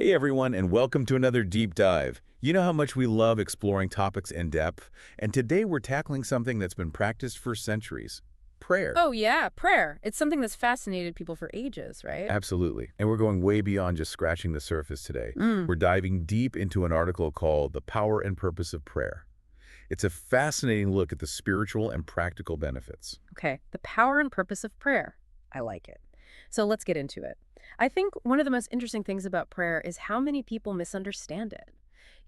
Hey everyone, and welcome to another deep dive. You know how much we love exploring topics in depth, and today we're tackling something that's been practiced for centuries, prayer. Oh, yeah, prayer. It's something that's fascinated people for ages, right? Absolutely. And we're going way beyond just scratching the surface today. Mm. We're diving deep into an article called The Power and Purpose of Prayer. It's a fascinating look at the spiritual and practical benefits. Okay, the power and purpose of prayer. I like it. So let's get into it. I think one of the most interesting things about prayer is how many people misunderstand it.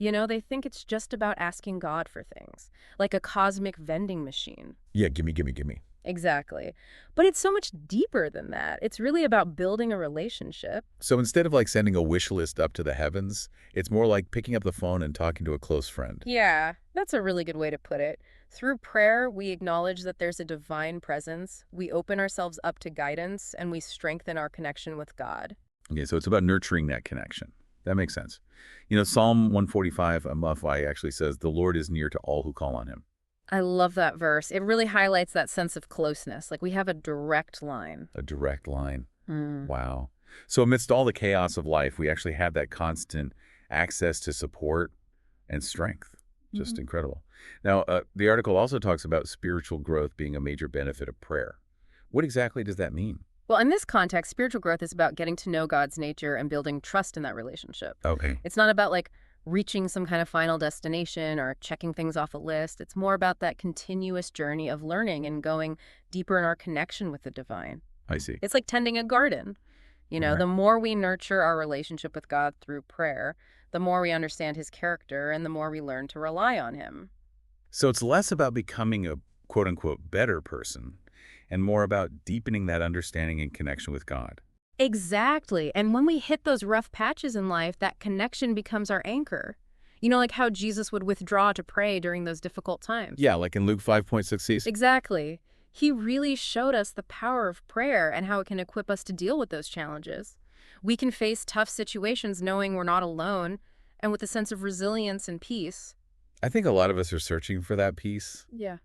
They think it's just about asking God for things, like a cosmic vending machine. Yeah, gimme, gimme, gimme. Exactly. But it's so much deeper than that. It's really about building a relationship. So instead of like sending a wish list up to the heavens, it's more like picking up the phone and talking to a close friend. Yeah, that's a really good way to put it. Through prayer, we acknowledge that there's a divine presence, we open ourselves up to guidance, and we strengthen our connection with God. Okay, so it's about nurturing that connection. That makes sense. You know, Psalm 145, Amafai actually says, the Lord is near to all who call on him. I love that verse. It really highlights that sense of closeness. Like we have a direct line. A direct line. Mm. Wow. So amidst all the chaos of life, we actually have that constant access to support and strength. Just Mhm. incredible. Now, the article also talks about spiritual growth being a major benefit of prayer. What exactly does that mean? Well, in this context, spiritual growth is about getting to know God's nature and building trust in that relationship. Okay. It's not about like reaching some kind of final destination or checking things off a list. It's more about that continuous journey of learning and going deeper in our connection with the divine. I see. It's like tending a garden. Right. The more we nurture our relationship with God through prayer, the more we understand his character and the more we learn to rely on him. So it's less about becoming a quote-unquote better person and more about deepening that understanding and connection with God. Exactly. And when we hit those rough patches in life, that connection becomes our anchor. Like how Jesus would withdraw to pray during those difficult times. Yeah, like in Luke 5.6. Exactly. He really showed us the power of prayer and how it can equip us to deal with those challenges. We can face tough situations knowing we're not alone and with a sense of resilience and peace. I think a lot of us are searching for that peace, Yeah.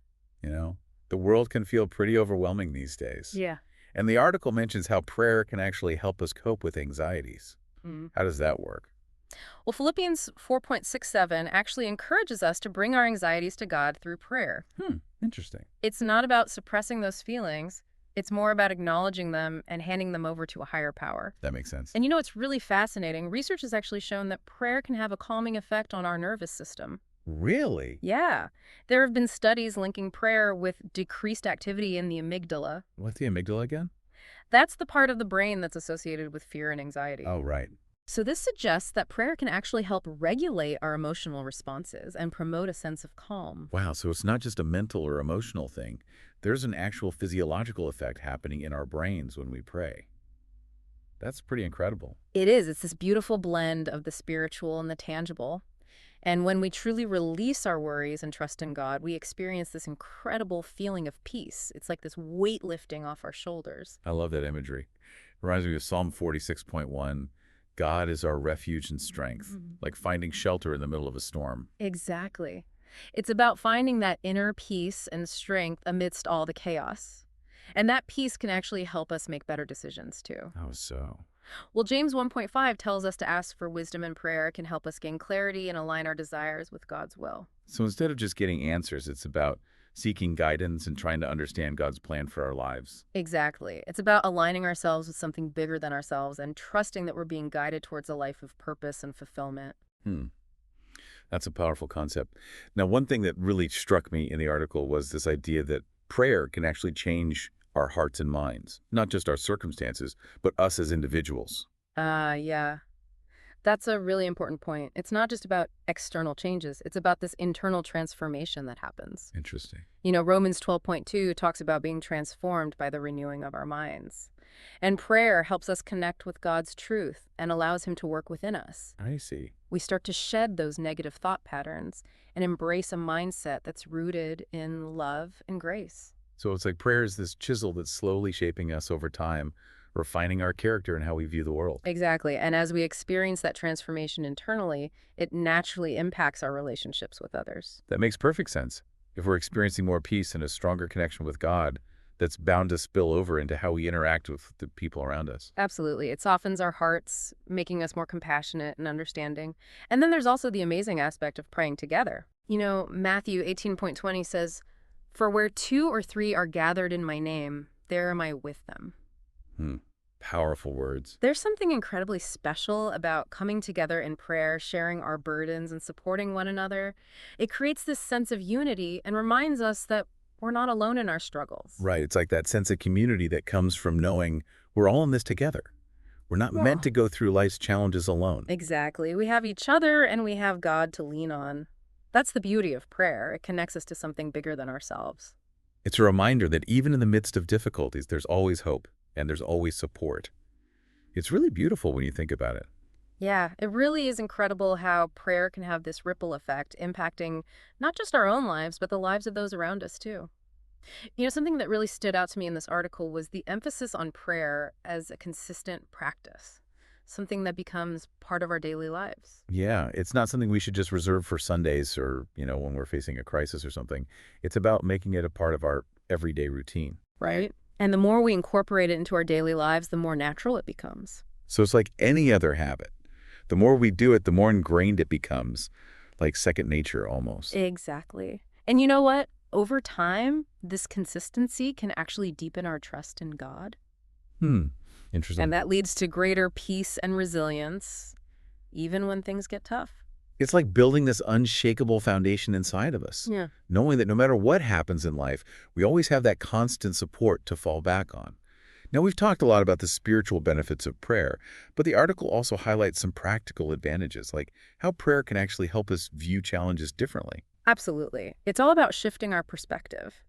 you know. The world can feel pretty overwhelming these days. Yeah. And the article mentions how prayer can actually help us cope with anxieties. Mm. How does that work? Well, Philippians 4.67 actually encourages us to bring our anxieties to God through prayer. Interesting. It's not about suppressing those feelings. It's more about acknowledging them and handing them over to a higher power. That makes sense. And it's really fascinating. Research has actually shown that prayer can have a calming effect on our nervous system. Really? Yeah. There have been studies linking prayer with decreased activity in the amygdala. What's the amygdala again? That's the part of the brain that's associated with fear and anxiety. Oh, right. So this suggests that prayer can actually help regulate our emotional responses and promote a sense of calm. Wow, so it's not just a mental or emotional thing. There's an actual physiological effect happening in our brains when we pray. That's pretty incredible. It is. It's this beautiful blend of the spiritual and the tangible. And when we truly release our worries and trust in God, we experience this incredible feeling of peace. It's like this weight lifting off our shoulders. I love that imagery. Reminds me of Psalm 46.1. God is our refuge and strength, like finding shelter in the middle of a storm. Exactly. It's about finding that inner peace and strength amidst all the chaos. And that peace can actually help us make better decisions too. How so? Well, James 1.5 tells us to ask for wisdom and prayer. It can help us gain clarity and align our desires with God's will. So instead of just getting answers, it's about seeking guidance and trying to understand God's plan for our lives. Exactly. It's about aligning ourselves with something bigger than ourselves and trusting that we're being guided towards a life of purpose and fulfillment. That's a powerful concept. Now, one thing that really struck me in the article was this idea that prayer can actually change our hearts and minds, not just our circumstances, but us as individuals. Yeah. That's a really important point. It's not just about external changes. It's about this internal transformation that happens. Interesting. Romans 12.2 talks about being transformed by the renewing of our minds. And prayer helps us connect with God's truth and allows him to work within us. I see. We start to shed those negative thought patterns and embrace a mindset that's rooted in love and grace. So it's like prayer is this chisel that's slowly shaping us over time, refining our character and how we view the world. Exactly. And as we experience that transformation internally, it naturally impacts our relationships with others. That makes perfect sense. If we're experiencing more peace and a stronger connection with God, that's bound to spill over into how we interact with the people around us. Absolutely. It softens our hearts, making us more compassionate and understanding. And then there's also the amazing aspect of praying together. Matthew 18:20 says, "For where two or three are gathered in my name, there am I with them." Hmm. Powerful words. There's something incredibly special about coming together in prayer, sharing our burdens, and supporting one another. It creates this sense of unity and reminds us that we're not alone in our struggles. Right. It's like that sense of community that comes from knowing we're all in this together. We're not meant Yeah. to go through life's challenges alone. Exactly. We have each other and we have God to lean on. That's the beauty of prayer. It connects us to something bigger than ourselves. It's a reminder that even in the midst of difficulties, there's always hope and there's always support. It's really beautiful when you think about it. Yeah, it really is incredible how prayer can have this ripple effect, impacting not just our own lives, but the lives of those around us too. Something that really stood out to me in this article was the emphasis on prayer as a consistent practice, something that becomes part of our daily lives. Yeah, it's not something we should just reserve for Sundays or, when we're facing a crisis or something. It's about making it a part of our everyday routine. Right. And the more we incorporate it into our daily lives, the more natural it becomes. So it's like any other habit. The more we do it, the more ingrained it becomes, like second nature almost. Exactly. And you know what? Over time, this consistency can actually deepen our trust in God. Hmm. Interesting. And that leads to greater peace and resilience, even when things get tough. It's like building this unshakable foundation inside of us, Yeah. knowing that no matter what happens in life, we always have that constant support to fall back on. Now, we've talked a lot about the spiritual benefits of prayer, but the article also highlights some practical advantages, like how prayer can actually help us view challenges differently. Absolutely. It's all about shifting our perspective.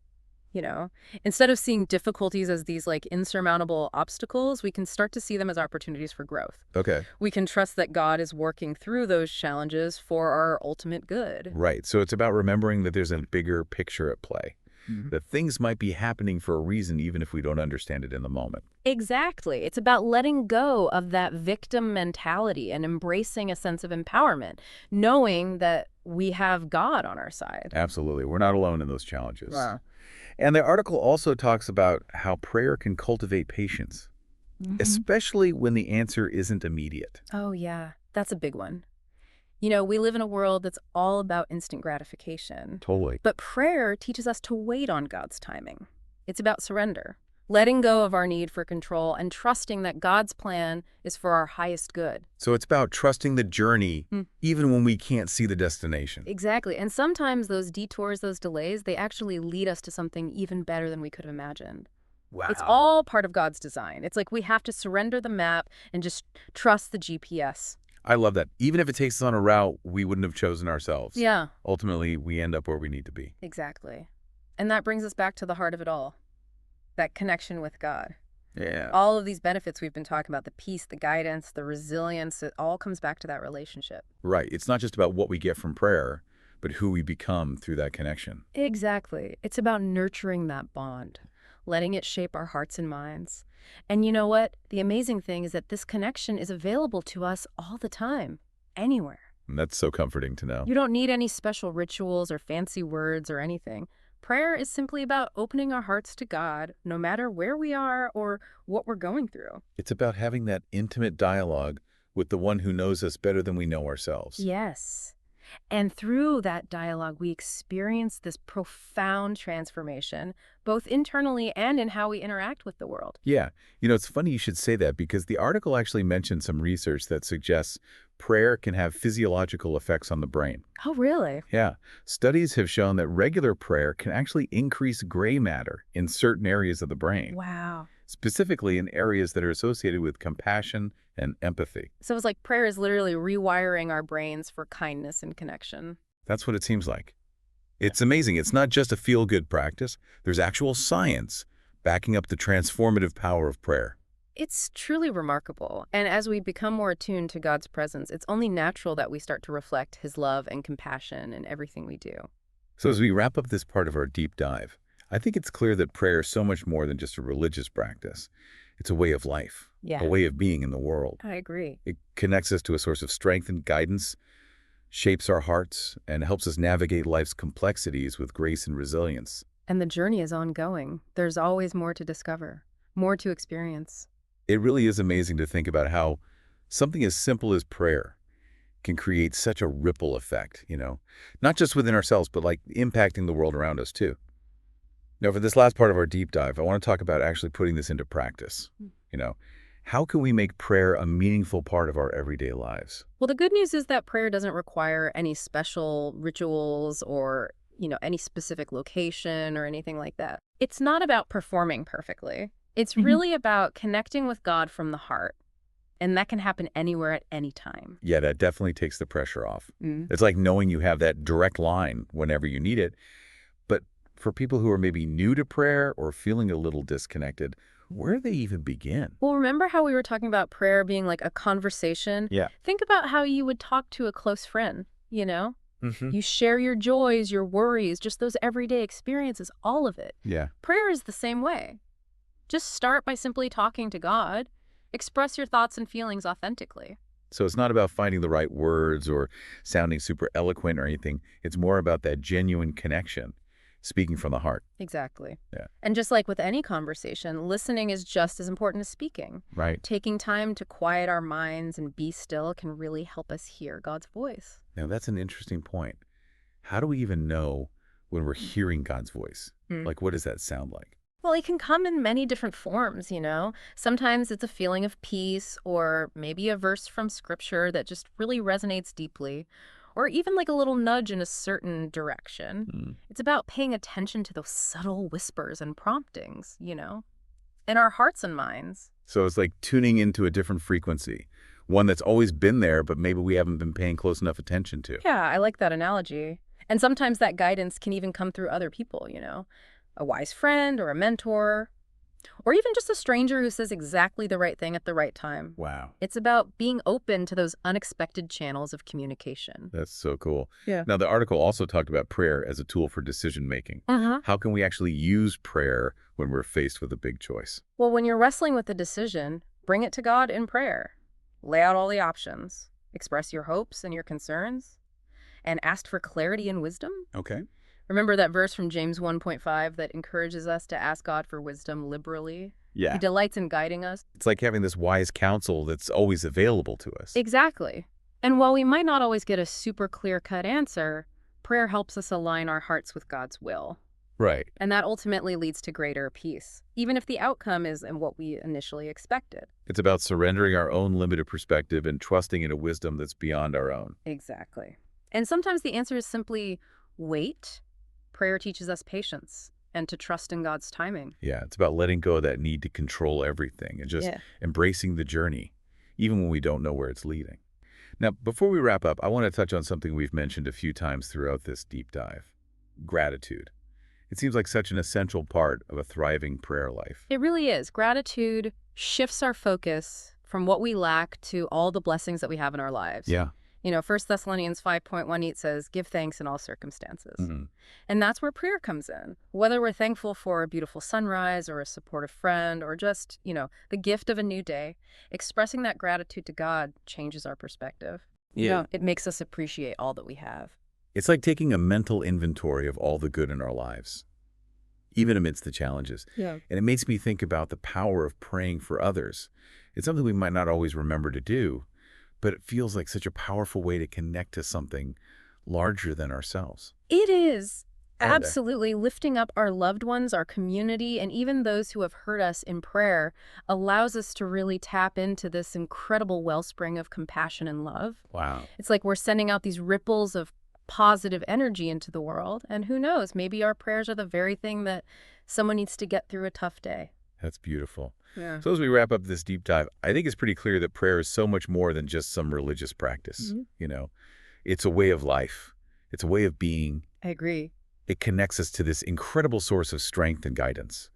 Instead of seeing difficulties as these like insurmountable obstacles, we can start to see them as opportunities for growth. Okay. We can trust that God is working through those challenges for our ultimate good. Right. So it's about remembering that there's a bigger picture at play, Mhm. that things might be happening for a reason, even if we don't understand it in the moment. Exactly. It's about letting go of that victim mentality and embracing a sense of empowerment, knowing that we have God on our side. Absolutely. We're not alone in those challenges. Wow. And the article also talks about how prayer can cultivate patience, especially when the answer isn't immediate. Oh, yeah. That's a big one. We live in a world that's all about instant gratification. Totally. But prayer teaches us to wait on God's timing. It's about surrender, letting go of our need for control and trusting that God's plan is for our highest good. So it's about trusting the journey, Mm. even when we can't see the destination. Exactly. And sometimes those detours, those delays, they actually lead us to something even better than we could have imagined. Wow. It's all part of God's design. It's like we have to surrender the map and just trust the GPS. I love that. Even if it takes us on a route we wouldn't have chosen ourselves. Yeah, Ultimately, we end up where we need to be. exactly. And that brings us back to the heart of it all, that connection with God. Yeah. All of these benefits we've been talking about, the peace, the guidance, the resilience, it all comes back to that relationship. Right. It's not just about what we get from prayer, but who we become through that connection. Exactly. It's about nurturing that bond, letting it shape our hearts and minds. And you know what? The amazing thing is that this connection is available to us all the time, anywhere. And that's so comforting to know. You don't need any special rituals or fancy words or anything. Prayer is simply about opening our hearts to God, no matter where we are or what we're going through. It's about having that intimate dialogue with the one who knows us better than we know ourselves. Yes. And through that dialogue, we experience this profound transformation, both internally and in how we interact with the world. Yeah. It's funny you should say that because the article actually mentioned some research that suggests prayer can have physiological effects on the brain. Oh, really? Yeah. Studies have shown that regular prayer can actually increase gray matter in certain areas of the brain, Wow. specifically in areas that are associated with compassion and empathy. So it's like prayer is literally rewiring our brains for kindness and connection. That's what it seems like. It's amazing. It's not just a feel-good practice. There's actual science backing up the transformative power of prayer. It's truly remarkable. And as we become more attuned to God's presence, it's only natural that we start to reflect his love and compassion in everything we do. So as we wrap up this part of our deep dive, I think it's clear that prayer is so much more than just a religious practice. It's a way of life, Yeah, a way of being in the world. I agree. It connects us to a source of strength and guidance, shapes our hearts, and helps us navigate life's complexities with grace and resilience. And the journey is ongoing. There's always more to discover, more to experience. It really is amazing to think about how something as simple as prayer can create such a ripple effect, not just within ourselves, but like impacting the world around us too. Now, for this last part of our deep dive, I want to talk about actually putting this into practice. You know, how can we make prayer a meaningful part of our everyday lives? Well, the good news is that prayer doesn't require any special rituals or, any specific location or anything like that. It's not about performing perfectly. It's really about connecting with God from the heart. And that can happen anywhere at any time. Yeah, that definitely takes the pressure off. Mm. It's like knowing you have that direct line whenever you need it. But for people who are maybe new to prayer or feeling a little disconnected, where do they even begin? Well, remember how we were talking about prayer being like a conversation? Yeah. Think about how you would talk to a close friend. Hmm. You share your joys, your worries, just those everyday experiences, all of it. Yeah. Prayer is the same way. Just start by simply talking to God. Express your thoughts and feelings authentically. So it's not about finding the right words or sounding super eloquent or anything. It's more about that genuine connection, speaking from the heart. Exactly. Yeah. And just like with any conversation, listening is just as important as speaking. Right. Taking time to quiet our minds and be still can really help us hear God's voice. Now, that's an interesting point. How do we even know when we're hearing God's voice? Like, what does that sound like? Well, it can come in many different forms. Sometimes it's a feeling of peace, or maybe a verse from scripture that just really resonates deeply, or even like a little nudge in a certain direction. It's about paying attention to those subtle whispers and promptings, in our hearts and minds. So it's like tuning into a different frequency, one that's always been there, but maybe we haven't been paying close enough attention to. Yeah, I like that analogy. And sometimes that guidance can even come through other people, a wise friend or a mentor, or even just a stranger who says exactly the right thing at the right time. Wow. It's about being open to those unexpected channels of communication. That's so cool. Yeah. Now, the article also talked about prayer as a tool for decision making. Uh-huh. How can we actually use prayer when we're faced with a big choice? Well, when you're wrestling with a decision, bring it to God in prayer. Lay out all the options. Express your hopes and your concerns. And ask for clarity and wisdom. Okay. Remember that verse from James 1:5 that encourages us to ask God for wisdom liberally? Yeah. He delights in guiding us. It's like having this wise counsel that's always available to us. Exactly. And while we might not always get a super clear-cut answer, prayer helps us align our hearts with God's will. Right. And that ultimately leads to greater peace, even if the outcome isn't what we initially expected. It's about surrendering our own limited perspective and trusting in a wisdom that's beyond our own. Exactly. And sometimes the answer is simply wait. Prayer teaches us patience and to trust in God's timing. Yeah, it's about letting go of that need to control everything and just embracing the journey, even when we don't know where it's leading. Now, before we wrap up, I want to touch on something we've mentioned a few times throughout this deep dive: gratitude. It seems like such an essential part of a thriving prayer life. It really is. Gratitude shifts our focus from what we lack to all the blessings that we have in our lives. Yeah. 1 Thessalonians 5:18 says, give thanks in all circumstances. And that's where prayer comes in. Whether we're thankful for a beautiful sunrise or a supportive friend or just, the gift of a new day, expressing that gratitude to God changes our perspective. Yeah. It makes us appreciate all that we have. It's like taking a mental inventory of all the good in our lives, even amidst the challenges. Yeah. And it makes me think about the power of praying for others. It's something we might not always remember to do, but it feels like such a powerful way to connect to something larger than ourselves. It is. Are they? Absolutely. Lifting up our loved ones, our community, and even those who have hurt us in prayer allows us to really tap into this incredible wellspring of compassion and love. Wow. It's like we're sending out these ripples of positive energy into the world. And who knows, maybe our prayers are the very thing that someone needs to get through a tough day. That's beautiful. Yeah. So as we wrap up this deep dive, I think it's pretty clear that prayer is so much more than just some religious practice. It's a way of life. It's a way of being. I agree. It connects us to this incredible source of strength and guidance.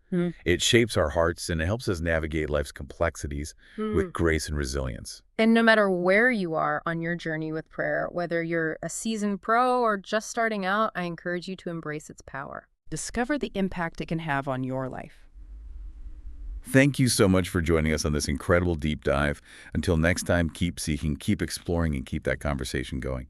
It shapes our hearts and it helps us navigate life's complexities with grace and resilience. And no matter where you are on your journey with prayer, whether you're a seasoned pro or just starting out, I encourage you to embrace its power. Discover the impact it can have on your life. Thank you so much for joining us on this incredible deep dive. Until next time, keep seeking, keep exploring, and keep that conversation going.